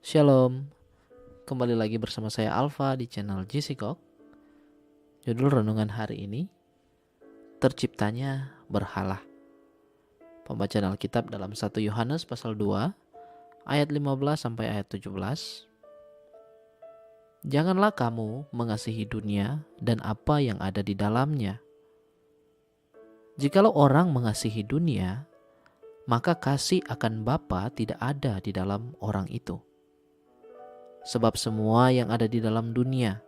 Shalom, kembali lagi bersama saya Alfa di channel JC Kok. Judul renungan hari ini, Terciptanya Berhala. Pembacaan Alkitab dalam 1 Yohanes pasal 2 ayat 15 sampai ayat 17. Janganlah kamu mengasihi dunia dan apa yang ada di dalamnya. Jikalau orang mengasihi dunia, maka kasih akan Bapa tidak ada di dalam orang itu. Sebab semua yang ada di dalam dunia,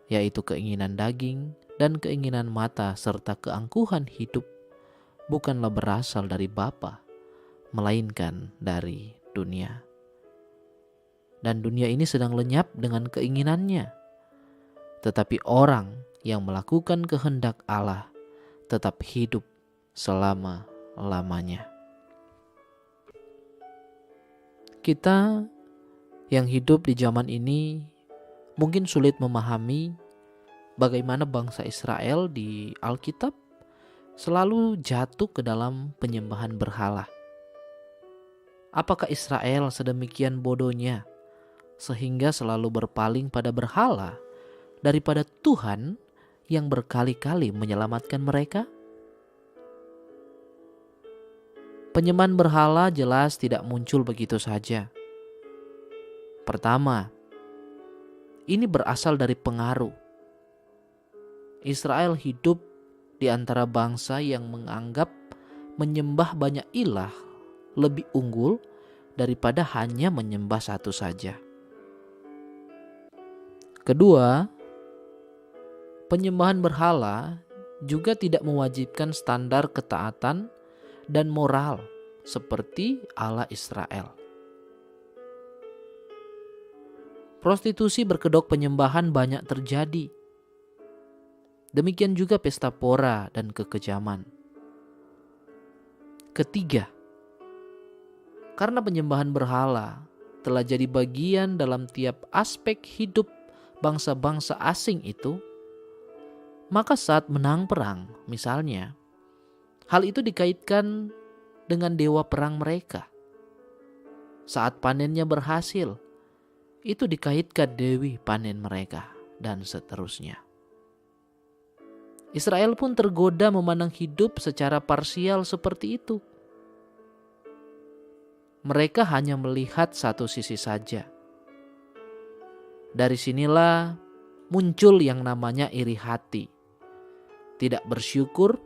yaitu keinginan daging dan keinginan mata serta keangkuhan hidup, bukanlah berasal dari Bapa, melainkan dari dunia. Dan dunia ini sedang lenyap dengan keinginannya. Tetapi orang yang melakukan kehendak Allah tetap hidup selama-lamanya. Kita yang hidup di zaman ini mungkin sulit memahami bagaimana bangsa Israel di Alkitab selalu jatuh ke dalam penyembahan berhala. Apakah Israel sedemikian bodohnya sehingga selalu berpaling pada berhala daripada Tuhan yang berkali-kali menyelamatkan mereka? Penyembahan berhala jelas tidak muncul begitu saja. Pertama, ini berasal dari pengaruh. Israel hidup di antara bangsa yang menganggap menyembah banyak ilah lebih unggul daripada hanya menyembah satu saja. Kedua, penyembahan berhala juga tidak mewajibkan standar ketaatan dan moral seperti Allah Israel. Prostitusi berkedok penyembahan banyak terjadi. Demikian juga pesta pora dan kekejaman. Ketiga, karena penyembahan berhala telah jadi bagian dalam tiap aspek hidup bangsa-bangsa asing itu, maka saat menang perang misalnya, hal itu dikaitkan dengan dewa perang mereka. Saat panennya berhasil, itu dikaitkan dewi panen mereka, dan seterusnya. Israel pun tergoda memandang hidup secara parsial seperti itu. Mereka hanya melihat satu sisi saja. Dari sinilah muncul yang namanya iri hati, tidak bersyukur,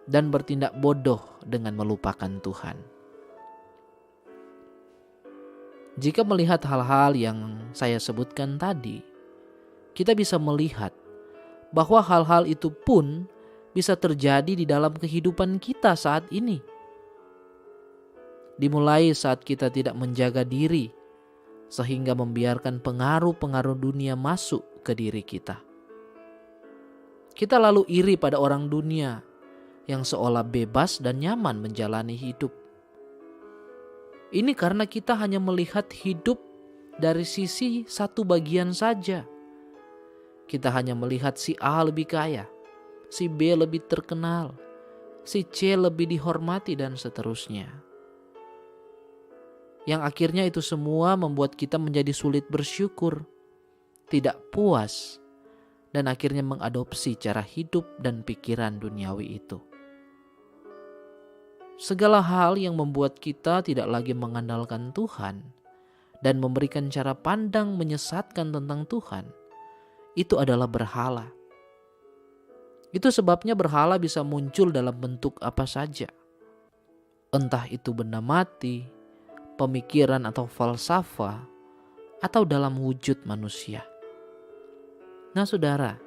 dan bertindak bodoh dengan melupakan Tuhan. Jika melihat hal-hal yang saya sebutkan tadi, kita bisa melihat bahwa hal-hal itu pun bisa terjadi di dalam kehidupan kita saat ini. Dimulai saat kita tidak menjaga diri, sehingga membiarkan pengaruh-pengaruh dunia masuk ke diri kita. Kita lalu iri pada orang dunia yang seolah bebas dan nyaman menjalani hidup. Ini karena kita hanya melihat hidup dari sisi satu bagian saja. Kita hanya melihat si A lebih kaya, si B lebih terkenal, si C lebih dihormati, dan seterusnya. Yang akhirnya itu semua membuat kita menjadi sulit bersyukur, tidak puas, dan akhirnya mengadopsi cara hidup dan pikiran duniawi itu. Segala hal yang membuat kita tidak lagi mengandalkan Tuhan dan memberikan cara pandang menyesatkan tentang Tuhan, itu adalah berhala. Itu sebabnya berhala bisa muncul dalam bentuk apa saja. Entah itu benda mati, pemikiran atau falsafah, atau dalam wujud manusia. Nah saudara,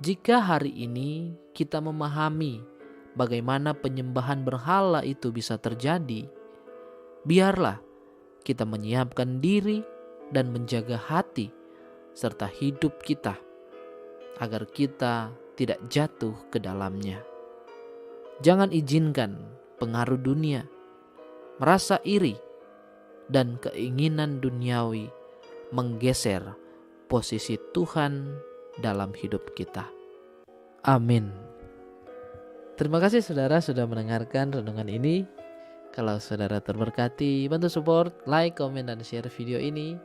jika hari ini kita memahami bagaimana penyembahan berhala itu bisa terjadi, biarlah kita menyiapkan diri dan menjaga hati serta hidup kita agar kita tidak jatuh ke dalamnya. Jangan izinkan pengaruh dunia, merasa iri, dan keinginan duniawi menggeser posisi Tuhan dalam hidup kita. Amin. Terima kasih saudara sudah mendengarkan renungan ini. Kalau saudara terberkati, bantu support, like, komen, dan share video ini.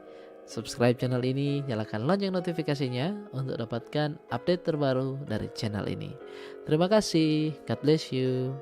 Subscribe channel ini, nyalakan lonceng notifikasinya untuk dapatkan update terbaru dari channel ini. Terima kasih, God bless you.